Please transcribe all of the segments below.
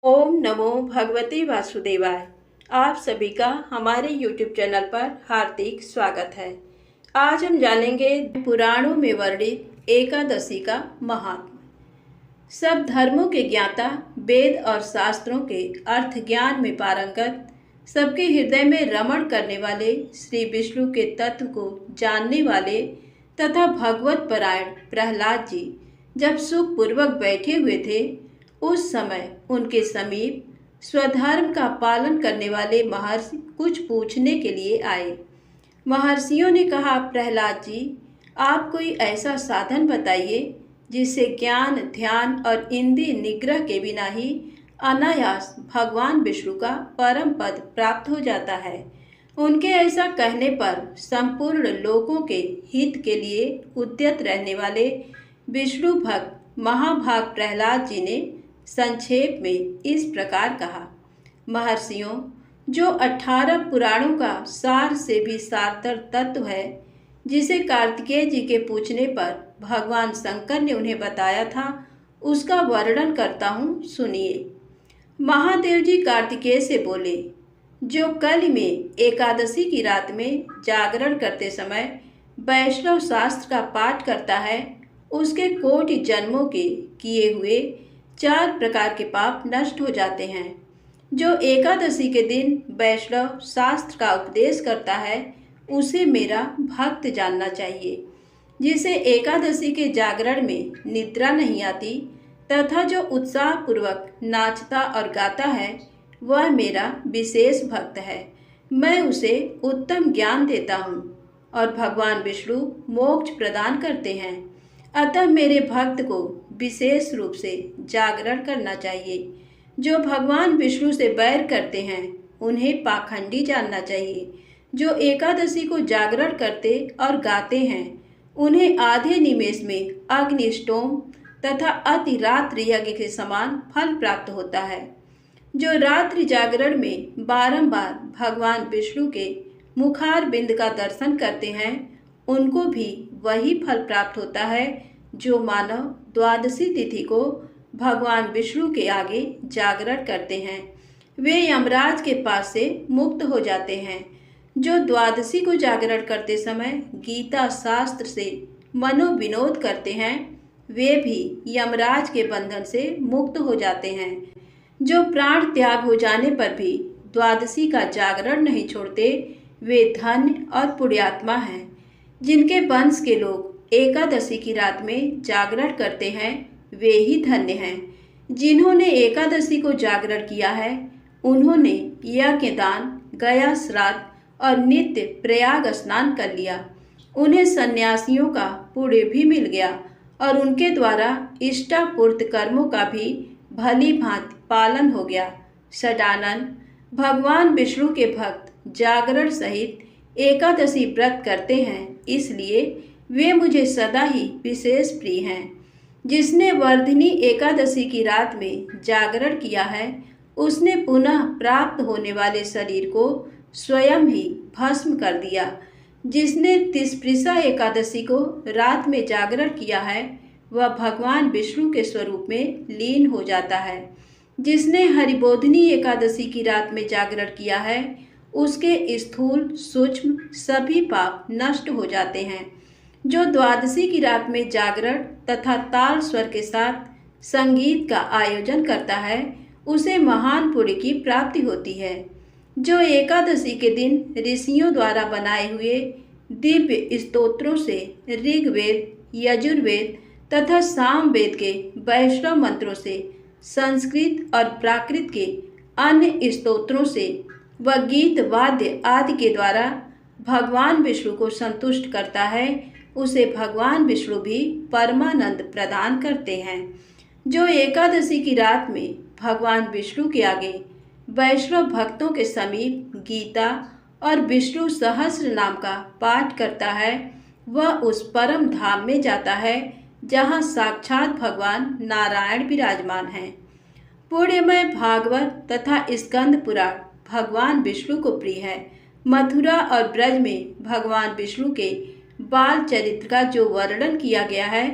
ओम नमो भगवते वासुदेवाय। आप सभी का हमारे YouTube चैनल पर हार्दिक स्वागत है। आज हम जानेंगे पुराणों में वर्णित एकादशी का महात्म्य। सब धर्मों के ज्ञाता, वेद और शास्त्रों के अर्थ ज्ञान में पारंगत, सबके हृदय में रमण करने वाले श्री विष्णु के तत्व को जानने वाले तथा भगवत परायण प्रहलाद जी जब सुखपूर्वक बैठे हुए थे, उस समय उनके समीप स्वधर्म का पालन करने वाले महर्षि कुछ पूछने के लिए आए। महर्षियों ने कहा, प्रहलाद जी, आप कोई ऐसा साधन बताइए जिससे ज्ञान, ध्यान और इंद्रिय निग्रह के बिना ही अनायास भगवान विष्णु का परम पद प्राप्त हो जाता है। उनके ऐसा कहने पर संपूर्ण लोगों के हित के लिए उद्यत रहने वाले विष्णु भक्त महाभाग प्रहलाद जी ने संक्षेप में इस प्रकार कहा। महर्षियों, जो 18 पुराणों का सार से भी सारतर तत्व है, जिसे कार्तिकेय जी के पूछने पर भगवान शंकर ने उन्हें बताया था, उसका वर्णन करता हूँ, सुनिए। महादेव जी कार्तिकेय से बोले, जो कल में एकादशी की रात में जागरण करते समय वैष्णव शास्त्र का पाठ करता है, उसके कोटि जन्मों के किए हुए 4 प्रकार के पाप नष्ट हो जाते हैं। जो एकादशी के दिन वैष्णव शास्त्र का उपदेश करता है, उसे मेरा भक्त जानना चाहिए। जिसे एकादशी के जागरण में निद्रा नहीं आती तथा जो उत्साहपूर्वक नाचता और गाता है, वह मेरा विशेष भक्त है। मैं उसे उत्तम ज्ञान देता हूँ और भगवान विष्णु मोक्ष प्रदान करते हैं। अतः मेरे भक्त को विशेष रूप से जागरण करना चाहिए। जो भगवान विष्णु से बैर करते हैं, उन्हें पाखंडी जानना चाहिए। जो एकादशी को जागरण करते और गाते हैं, उन्हें आधे निमेष में अग्निष्टोम तथा अति रात्रि यज्ञ के समान फल प्राप्त होता है। जो रात्रि जागरण में बारंबार भगवान विष्णु के मुखार बिंद का दर्शन करते हैं, उनको भी वही फल प्राप्त होता है जो मानव द्वादशी तिथि को भगवान विष्णु के आगे जागरण करते हैं। वे यमराज के पास से मुक्त हो जाते हैं। जो द्वादशी को जागरण करते समय गीता शास्त्र से मनोविनोद करते हैं, वे भी यमराज के बंधन से मुक्त हो जाते हैं। जो प्राण त्याग हो जाने पर भी द्वादशी का जागरण नहीं छोड़ते, वे धन्य और पुण्यात्मा हैं। जिनके वंश के लोग एकादशी की रात में जागरण करते हैं, वे ही धन्य हैं। जिन्होंने एकादशी को जागरण किया है, उन्होंने यज्ञ, दान, गया श्राद्ध और नित्य प्रयाग स्नान कर लिया। उन्हें सन्यासियों का पुण्य भी मिल गया और उनके द्वारा इष्टापूर्त कर्मों का भी भली भांति पालन हो गया। सदानंद, भगवान विष्णु के भक्त जागरण सहित एकादशी व्रत करते हैं, इसलिए वे मुझे सदा ही विशेष प्रिय हैं। जिसने वर्धिनी एकादशी की रात में जागरण किया है, उसने पुनः प्राप्त होने वाले शरीर को स्वयं ही भस्म कर दिया। जिसने तिस्पृशा एकादशी को रात में जागरण किया है, वह भगवान विष्णु के स्वरूप में लीन हो जाता है। जिसने हरिबोधिनी एकादशी की रात में जागरण किया है, उसके स्थूल सूक्ष्म सभी पाप नष्ट हो जाते हैं। जो द्वादशी की रात में जागरण तथा ताल स्वर के साथ संगीत का आयोजन करता है, उसे महान पुण्य की प्राप्ति होती है। जो एकादशी के दिन ऋषियों द्वारा बनाए हुए दिव्य स्तोत्रों से ऋग्वेद, यजुर्वेद तथा सामवेद के वैष्णव मंत्रों से, संस्कृत और प्राकृत के अन्य स्तोत्रों से व गीत वाद्य आदि के द्वारा भगवान विष्णु को संतुष्ट करता है, उसे भगवान विष्णु भी परमानंद प्रदान करते हैं। जो एकादशी की रात में भगवान विष्णु के आगे वैष्णव भक्तों के समीप गीता और विष्णु सहस्र नाम का पाठ करता है, वह उस परम धाम में जाता है जहाँ साक्षात भगवान नारायण विराजमान हैं। पुण्यमय भागवत तथा स्कंद पुराण भगवान विष्णु को प्रिय है। मथुरा और ब्रज में भगवान विष्णु के बाल चरित्र का जो वर्णन किया गया है,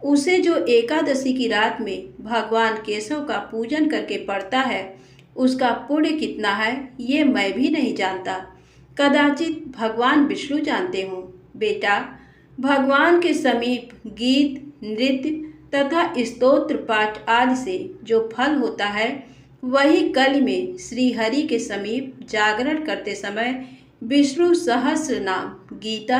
उसे जो एकादशी की रात में भगवान केशव का पूजन करके पड़ता है, उसका पुण्य कितना है ये मैं भी नहीं जानता। कदाचित भगवान विष्णु जानते हों। बेटा, भगवान के समीप गीत, नृत्य तथा स्तोत्र पाठ आदि से जो फल होता है, वही कल में श्री हरि के समीप जागरण करते समय विष्णु सहस्र नाम, गीता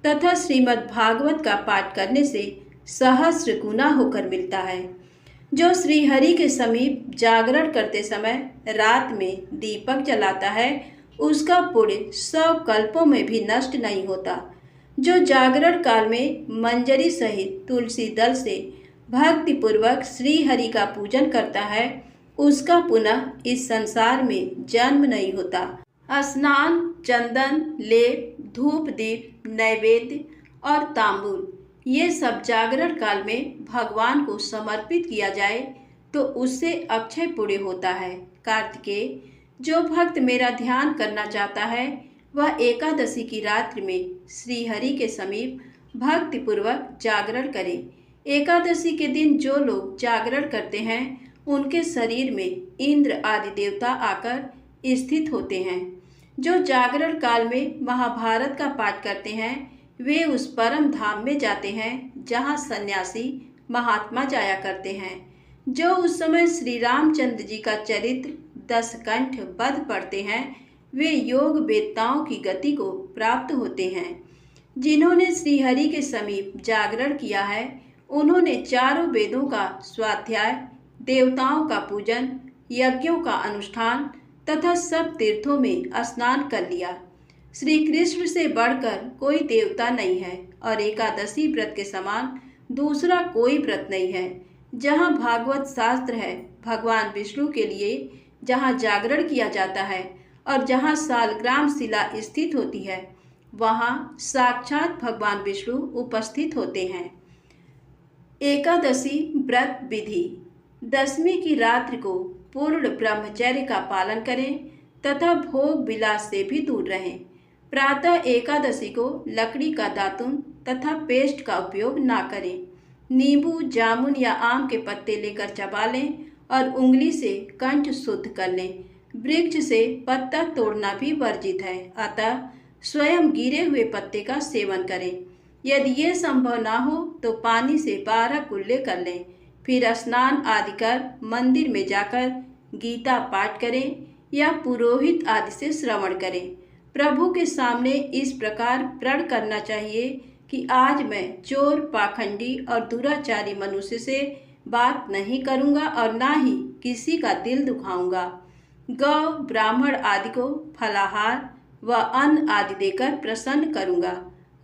तथा श्रीमद् भागवत का पाठ करने से सहस्र गुना होकर मिलता है। जो श्री हरि के समीप जागरण करते समय रात में दीपक जलाता है, उसका पुण्य 100 कल्पों में भी नष्ट नहीं होता। जो जागरण काल में मंजरी सहित तुलसी दल से भक्ति पूर्वक श्री हरि का पूजन करता है, उसका पुनः इस संसार में जन्म नहीं होता। स्नान, चंदन, लेप, धूप, दीप, नैवेद्य और तांबूल, ये सब जागरण काल में भगवान को समर्पित किया जाए तो उससे अक्षय पुण्य होता है। कार्तिकेय, जो भक्त मेरा ध्यान करना चाहता है, वह एकादशी की रात्रि में श्री हरि के समीप भक्ति पूर्वक जागरण करे। एकादशी के दिन जो लोग जागरण करते हैं, उनके शरीर में इंद्र आदि देवता आकर स्थित होते हैं। जो जागरण काल में महाभारत का पाठ करते हैं, वे उस परम धाम में जाते हैं जहाँ सन्यासी महात्मा जाया करते हैं। जो उस समय श्री रामचंद्र जी का चरित्र 10 कंठ बध पढ़ते हैं, वे योग वेत्ताओं की गति को प्राप्त होते हैं। जिन्होंने श्री हरि के समीप जागरण किया है, उन्होंने चारों वेदों का स्वाध्याय, देवताओं का पूजन, यज्ञों का अनुष्ठान तथा सब तीर्थों में स्नान कर लिया। श्री कृष्ण से बढ़कर कोई देवता नहीं है और एकादशी व्रत के समान दूसरा कोई व्रत नहीं है। जहाँ भागवत शास्त्र है, भगवान विष्णु के लिए जहाँ जागरण किया जाता है और जहाँ सालग्राम शिला स्थित होती है, वहाँ साक्षात भगवान विष्णु उपस्थित होते हैं। एकादशी व्रत विधि। दशमी की रात्रि को पूर्ण ब्रह्मचर्य का पालन करें तथा भोग विलास से भी दूर रहें। प्रातः एकादशी को लकड़ी का दातुन तथा पेस्ट का उपयोग ना करें। नींबू, जामुन या आम के पत्ते लेकर चबा लें और उंगली से कंठ शुद्ध कर लें। वृक्ष से पत्ता तोड़ना भी वर्जित है, अतः स्वयं गिरे हुए पत्ते का सेवन करें। यदि ये संभव ना हो तो पानी से 12 कुल्ले कर लें। फिर स्नान आदि कर मंदिर में जाकर गीता पाठ करें या पुरोहित आदि से श्रवण करें। प्रभु के सामने इस प्रकार प्रण करना चाहिए कि आज मैं चोर, पाखंडी और दुराचारी मनुष्य से बात नहीं करूंगा और ना ही किसी का दिल दुखाऊंगा। गौ, ब्राह्मण आदि को फलाहार व अन्न आदि देकर प्रसन्न करूंगा।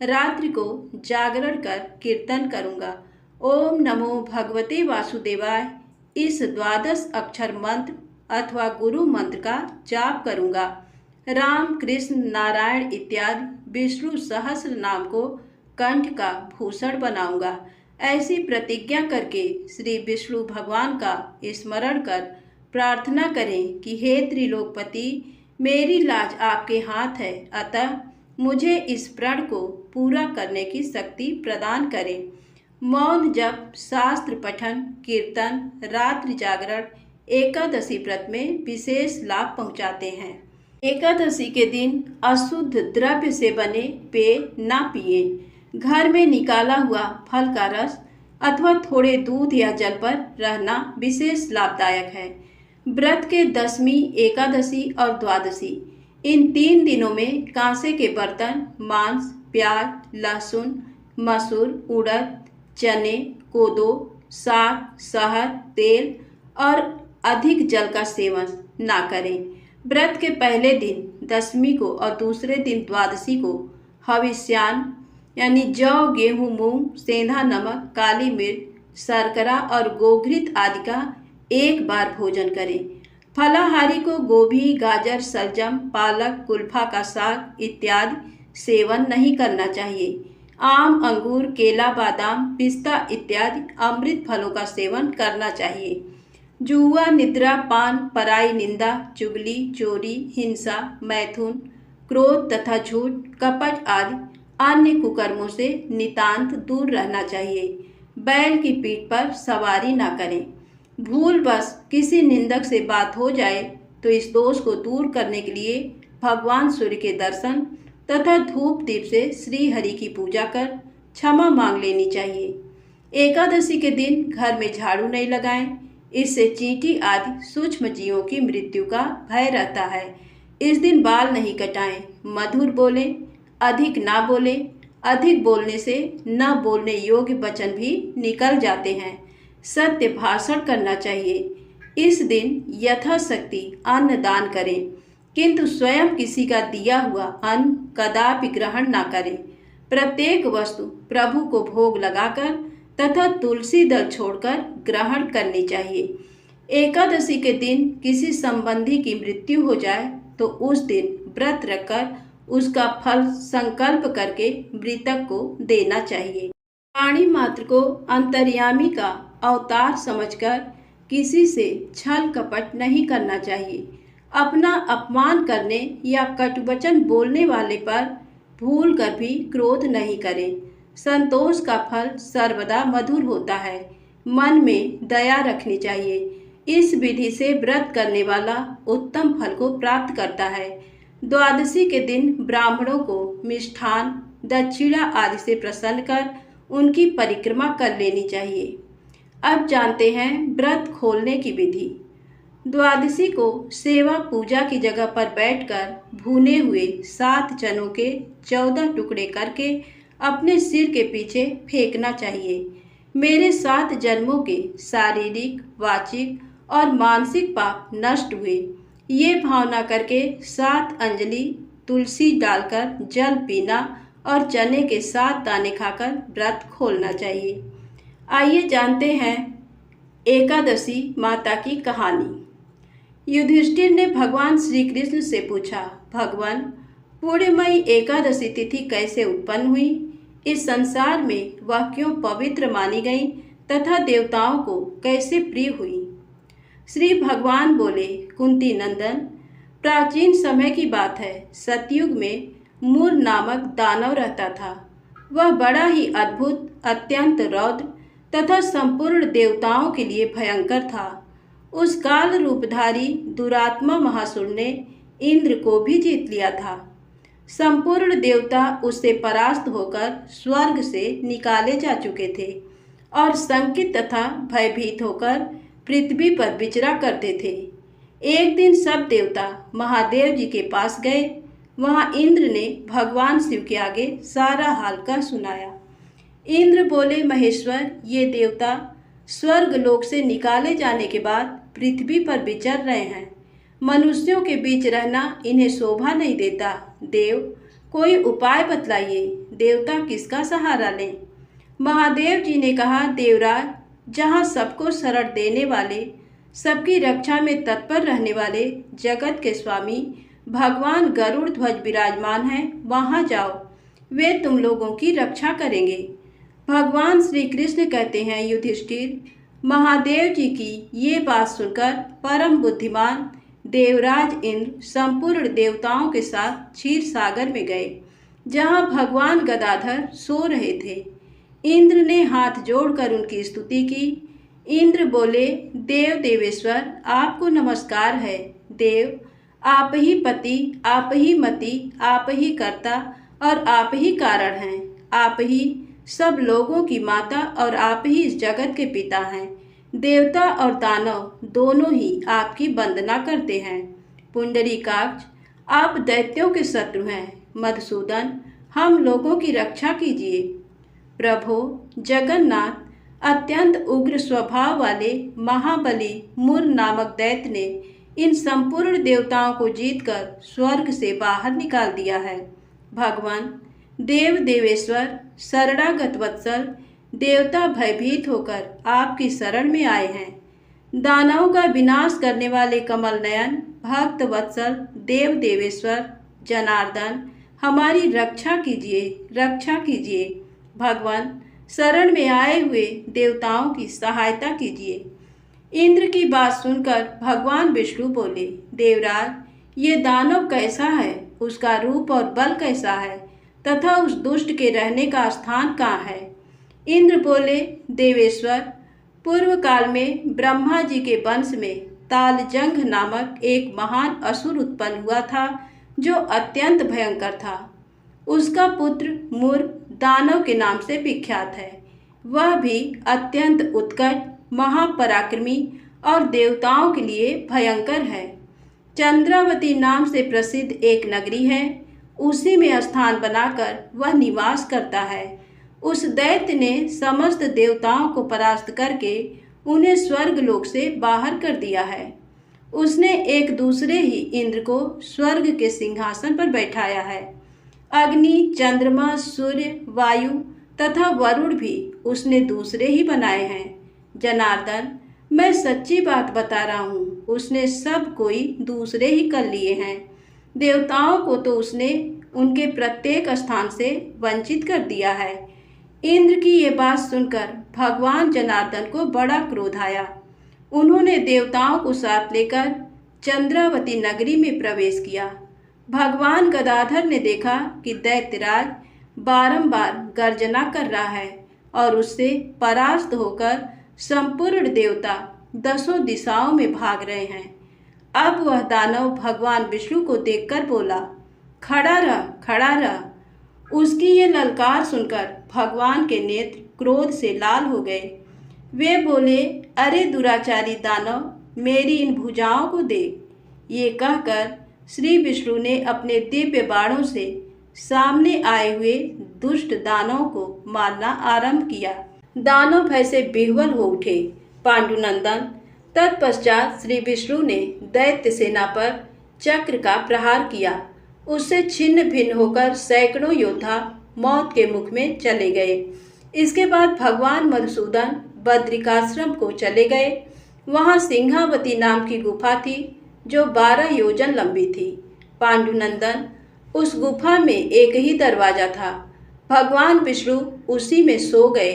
रात्रि को जागरण कर कीर्तन करूंगा। ओम नमो भगवते वासुदेवाय, इस 12 अक्षर मंत्र अथवा गुरु मंत्र का जाप करूंगा। राम, कृष्ण, नारायण इत्यादि विष्णु सहस्र नाम को कंठ का भूषण बनाऊंगा। ऐसी प्रतिज्ञा करके श्री विष्णु भगवान का स्मरण कर प्रार्थना करें कि हे त्रिलोकपति, मेरी लाज आपके हाथ है, अतः मुझे इस प्रण को पूरा करने की शक्ति प्रदान करें। मौन जप, शास्त्र पठन, कीर्तन, रात्रि जागरण एकादशी व्रत में विशेष लाभ पहुंचाते हैं। एकादशी के दिन अशुद्ध द्रव्य से बने पेय ना पिए। घर में निकाला हुआ फल का रस अथवा थोड़े दूध या जल पर रहना विशेष लाभदायक है। व्रत के दशमी, एकादशी और द्वादशी, इन 3 दिनों में कांसे के बर्तन, मांस, प्याज, लहसुन, मसूर, उड़द, चने, कोदो, साग, शहद, तेल और अधिक जल का सेवन ना करें। व्रत के पहले दिन दशमी को और दूसरे दिन द्वादशी को हविष्यान्न यानी जौ, गेहूँ, मूंग, सेंधा नमक, काली मिर्च, शर्करा और गोघृत आदि का एक बार भोजन करें। फलाहारी को गोभी, गाजर, सलजम, पालक, कुल्फा का साग इत्यादि सेवन नहीं करना चाहिए। आम, अंगूर, केला, बादाम, पिस्ता इत्यादि अमृत फलों का सेवन करना चाहिए। जुआ, निद्रा, पान, पराई निंदा, चुगली, चोरी, हिंसा, मैथुन, क्रोध तथा झूठ, कपट आदि अन्य कुकर्मों से नितांत दूर रहना चाहिए। बैल की पीठ पर सवारी ना करें। भूल बस किसी निंदक से बात हो जाए तो इस दोष को दूर करने के लिए भगवान सूर्य के दर्शन तथा धूप दीप से श्री हरि की पूजा कर क्षमा मांग लेनी चाहिए। एकादशी के दिन घर में झाड़ू नहीं लगाएं, इससे चींटी आदि सूक्ष्म जीवों की मृत्यु का भय रहता है। इस दिन बाल नहीं कटाएं, मधुर बोलें, अधिक ना बोलें। अधिक बोलने से न बोलने योग्य वचन भी निकल जाते हैं। सत्य भाषण करना चाहिए। इस दिन यथाशक्ति अन्न दान करें, किंतु स्वयं किसी का दिया हुआ अन्न कदापि ग्रहण ना करें। प्रत्येक वस्तु प्रभु को भोग लगाकर तथा तुलसी दल छोड़कर ग्रहण करनी चाहिए। एकादशी के दिन किसी संबंधी की मृत्यु हो जाए तो उस दिन व्रत रखकर उसका फल संकल्प करके मृतक को देना चाहिए। प्राणी मात्र को अंतर्यामी का अवतार समझकर किसी से छल कपट नहीं करना चाहिए। अपना अपमान करने या कटुवचन बोलने वाले पर भूल कर भी क्रोध नहीं करें। संतोष का फल सर्वदा मधुर होता है। मन में दया रखनी चाहिए। इस विधि से व्रत करने वाला उत्तम फल को प्राप्त करता है। द्वादशी के दिन ब्राह्मणों को मिष्ठान, दक्षिणा आदि से प्रसन्न कर उनकी परिक्रमा कर लेनी चाहिए। अब जानते हैं व्रत खोलने की विधि। द्वादशी को सेवा पूजा की जगह पर बैठकर भुने हुए 7 चनों के 14 टुकड़े करके अपने सिर के पीछे फेंकना चाहिए। मेरे 7 जन्मों के शारीरिक, वाचिक और मानसिक पाप नष्ट हुए, ये भावना करके 7 अंजलि तुलसी डालकर जल पीना और चने के 7 दाने खाकर व्रत खोलना चाहिए। आइए जानते हैं एकादशी माता की कहानी। युधिष्ठिर ने भगवान श्री कृष्ण से पूछा, भगवान, पूर्णमयी एकादशी तिथि कैसे उत्पन्न हुई? इस संसार में वह क्यों पवित्र मानी गई तथा देवताओं को कैसे प्रिय हुई? श्री भगवान बोले, कुंती नंदन, प्राचीन समय की बात है। सतयुग में मूर नामक दानव रहता था। वह बड़ा ही अद्भुत, अत्यंत रौद्र तथा संपूर्ण देवताओं के लिए भयंकर था। उस काल रूपधारी दुरात्मा महासुर ने इंद्र को भी जीत लिया था। संपूर्ण देवता उससे परास्त होकर स्वर्ग से निकाले जा चुके थे और शंकित तथा भयभीत होकर पृथ्वी पर विचरा करते थे। एक दिन सब देवता महादेव जी के पास गए। वहां इंद्र ने भगवान शिव के आगे सारा हाल कह सुनाया। इंद्र बोले, महेश्वर, ये देवता स्वर्ग लोक से निकाले जाने के बाद पृथ्वी पर विचर रहे हैं। मनुष्यों के बीच रहना इन्हें शोभा नहीं देता। देव, कोई उपाय बतलाइए। देवता किसका सहारा लें? महादेव जी ने कहा, देवराज, जहाँ सबको शरण देने वाले, सबकी रक्षा में तत्पर रहने वाले जगत के स्वामी भगवान गरुड़ ध्वज विराजमान हैं, वहाँ जाओ, वे तुम लोगों की रक्षा करेंगे। भगवान श्री कृष्ण कहते हैं, युधिष्ठिर, महादेव जी की ये बात सुनकर परम बुद्धिमान देवराज इंद्र संपूर्ण देवताओं के साथ क्षीर सागर में गए, जहाँ भगवान गदाधर सो रहे थे। इंद्र ने हाथ जोड़कर उनकी स्तुति की। इंद्र बोले, देव देवेश्वर, आपको नमस्कार है। देव, आप ही पति, आप ही मति, आप ही कर्ता और आप ही कारण हैं। आप ही सब लोगों की माता और आप ही इस जगत के पिता हैं। देवता और दानव दोनों ही आपकी वंदना करते हैं। पुंडरीकाक्ष, आप दैत्यों के शत्रु हैं। मधुसूदन, हम लोगों की रक्षा कीजिए। प्रभो जगन्नाथ, अत्यंत उग्र स्वभाव वाले महाबली मूर नामक दैत्य ने इन संपूर्ण देवताओं को जीतकर स्वर्ग से बाहर निकाल दिया है। भगवान देव देवेश्वर, शरणागत वत्सल, देवता भयभीत होकर आपकी शरण में आए हैं। दानवों का विनाश करने वाले कमल नयन भक्त वत्सल देव देवेश्वर जनार्दन, हमारी रक्षा कीजिए, रक्षा कीजिए। भगवान, शरण में आए हुए देवताओं की सहायता कीजिए। इंद्र की बात सुनकर भगवान विष्णु बोले, देवराज, ये दानव कैसा है, उसका रूप और बल कैसा है तथा उस दुष्ट के रहने का स्थान कहाँ है? इंद्र बोले, देवेश्वर, पूर्व काल में ब्रह्मा जी के वंश में तालजंघ नामक एक महान असुर उत्पन्न हुआ था जो अत्यंत भयंकर था। उसका पुत्र मुर दानव के नाम से विख्यात है। वह भी अत्यंत उत्कट, महापराक्रमी और देवताओं के लिए भयंकर है। चंद्रावती नाम से प्रसिद्ध एक नगरी है, उसी में स्थान बनाकर वह निवास करता है। उस दैत्य ने समस्त देवताओं को परास्त करके उन्हें स्वर्ग लोक से बाहर कर दिया है। उसने एक दूसरे ही इंद्र को स्वर्ग के सिंहासन पर बैठाया है। अग्नि, चंद्रमा, सूर्य, वायु तथा वरुण भी उसने दूसरे ही बनाए हैं। जनार्दन, मैं सच्ची बात बता रहा हूँ, उसने सब कोई दूसरे ही कर लिए हैं। देवताओं को तो उसने उनके प्रत्येक स्थान से वंचित कर दिया है। इंद्र की ये बात सुनकर भगवान जनार्दन को बड़ा क्रोध आया। उन्होंने देवताओं को साथ लेकर चंद्रावती नगरी में प्रवेश किया। भगवान गदाधर ने देखा कि दैत्यराज बारंबार गर्जना कर रहा है और उससे परास्त होकर संपूर्ण देवता दसों दिशाओं में भाग रहे हैं। अब वह दानव भगवान विष्णु को देखकर बोला, खड़ा रह, खड़ा रह। उसकी ये ललकार सुनकर भगवान के नेत्र क्रोध से लाल हो गए। वे बोले, अरे दुराचारी दानव, मेरी इन भुजाओं को देख। ये कहकर श्री विष्णु ने अपने दिव्य बाणों से सामने आए हुए दुष्ट दानवों को मारना आरंभ किया। दानव भय से विह्वल हो उठे। पांडुनंदन, तत्पश्चात श्री विष्णु ने दैत्य सेना पर चक्र का प्रहार किया। उससे छिन्न भिन्न होकर सैकड़ों योद्धा मौत के मुख में चले गए। इसके बाद भगवान मधुसूदन बद्रिकाश्रम को चले गए। वहां सिंहावती नाम की गुफा थी जो 12 योजन लंबी थी। पांडुनंदन, उस गुफा में एक ही दरवाजा था। भगवान विष्णु उसी में सो गए।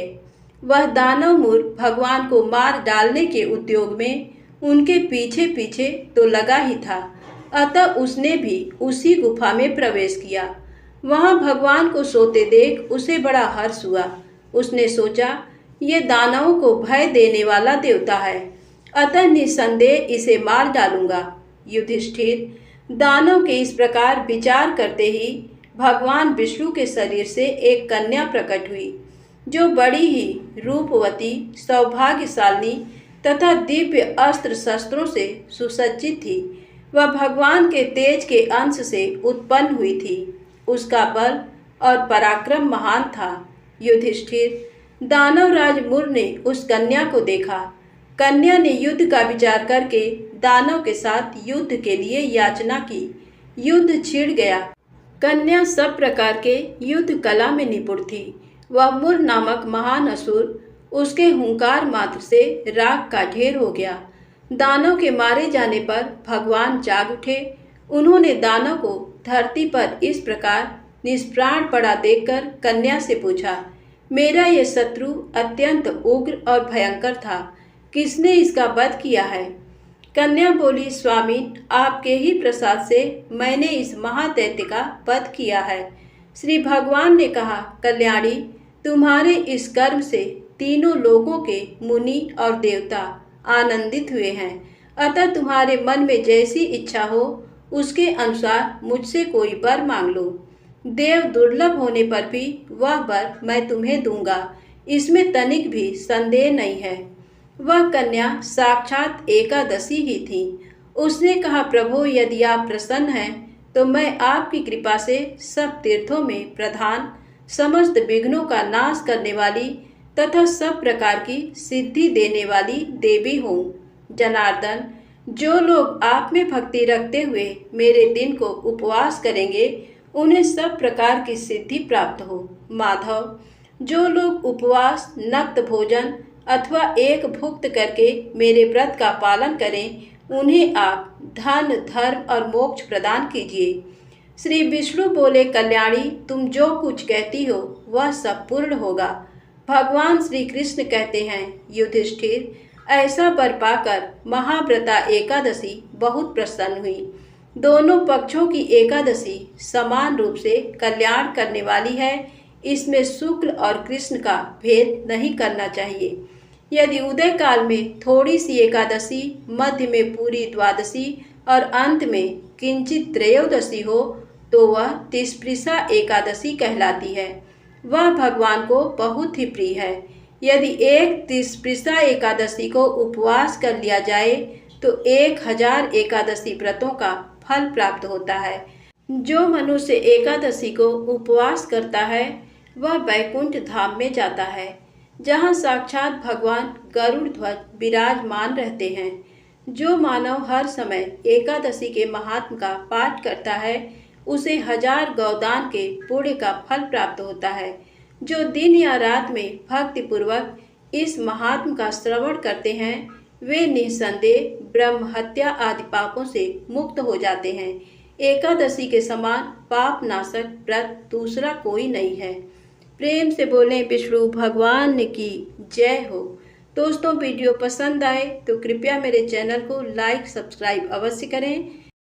वह दानव मूर भगवान को मार डालने के उद्योग में उनके पीछे पीछे तो लगा ही था, अतः उसने भी उसी गुफा में प्रवेश किया। वहां भगवान को सोते देख उसे बड़ा हर्ष हुआ। उसने सोचा, ये दानवों को भय देने वाला देवता है, अतः निसंदेह इसे मार डालूंगा। युधिष्ठिर, दानव के इस प्रकार विचार करते ही भगवान विष्णु के शरीर से एक कन्या प्रकट हुई, जो बड़ी ही रूपवती, सौभाग्यशालिनी तथा दिव्य अस्त्र शस्त्रों से सुसज्जित थी। वह भगवान के तेज के अंश से उत्पन्न हुई थी। उसका बल और पराक्रम महान था। युधिष्ठिर, दानवराज मुर ने उस कन्या को देखा। कन्या ने युद्ध का विचार करके दानव के साथ युद्ध के लिए याचना की। युद्ध छिड़ गया। कन्या सब प्रकार के युद्ध कला में निपुण थी। वह मुर नामक महान असुर उसके हुंकार मात्र से राख का ढेर हो गया। दानव के मारे जाने पर भगवान जाग उठे। उन्होंने दानव को धरती पर इस प्रकार निष्प्राण पड़ा देखकर कन्या से पूछा, मेरा ये शत्रु अत्यंत उग्र और भयंकर था, किसने इसका वध किया है? कन्या बोली, स्वामी, आपके ही प्रसाद से मैंने इस महादैत्य का वध किया है। श्री भगवान ने कहा, कल्याणी, तुम्हारे इस कर्म से तीनों लोगों के मुनि और देवता आनंदित हुए हैं, अतः तुम्हारे मन में जैसी इच्छा हो उसके अनुसार मुझसे कोई वर मांग लो। देव दुर्लभ होने पर भी वह वर मैं तुम्हें दूंगा, इसमें तनिक भी संदेह नहीं है। वह कन्या साक्षात एकादशी ही थी। उसने कहा, प्रभु, यदि आप प्रसन्न हैं तो मैं आपकी कृपा से सब तीर्थों में प्रधान, समस्त विघ्नों का नाश करने वाली तथा सब प्रकार की सिद्धि देने वाली देवी हूँ। जनार्दन, जो लोग आप में भक्ति रखते हुए मेरे दिन को उपवास करेंगे उन्हें सब प्रकार की सिद्धि प्राप्त हो। माधव, जो लोग उपवास, नक्त भोजन अथवा एक भुक्त करके मेरे व्रत का पालन करें उन्हें आप धन, धर्म और मोक्ष प्रदान कीजिए। श्री विष्णु बोले, कल्याणी, तुम जो कुछ कहती हो वह सब पूर्ण होगा। भगवान श्री कृष्ण कहते हैं, युधिष्ठिर, ऐसा वर पाकर महाव्रता एकादशी बहुत प्रसन्न हुई। दोनों पक्षों की एकादशी समान रूप से कल्याण करने वाली है, इसमें शुक्ल और कृष्ण का भेद नहीं करना चाहिए। यदि उदय काल में थोड़ी सी एकादशी, मध्य में पूरी द्वादशी और अंत में किंचित त्रयोदशी हो तो वह तिस्पृशा एकादशी कहलाती है। वह भगवान को बहुत ही प्रिय है। यदि एक तिस्पृशा एकादशी को उपवास कर लिया जाए तो 1000 एकादशी व्रतों का फल प्राप्त होता है। जो मनुष्य एकादशी को उपवास करता है वह वैकुंठ धाम में जाता है, जहाँ साक्षात भगवान गरुड़ ध्वज विराजमान रहते हैं। जो मानव हर समय एकादशी के महात्म का पाठ करता है उसे 1000 गौदान के पुण्य का फल प्राप्त होता है। जो दिन या रात में भक्ति पूर्वक इस महात्म का श्रवण करते हैं वे निसंदेह ब्रह्म हत्या आदि पापों से मुक्त हो जाते हैं। एकादशी के समान पाप नाशक व्रत दूसरा कोई नहीं है। प्रेम से बोलें विष्णु भगवान की जय हो। दोस्तों, वीडियो पसंद आए तो कृपया मेरे चैनल को लाइक सब्सक्राइब अवश्य करें।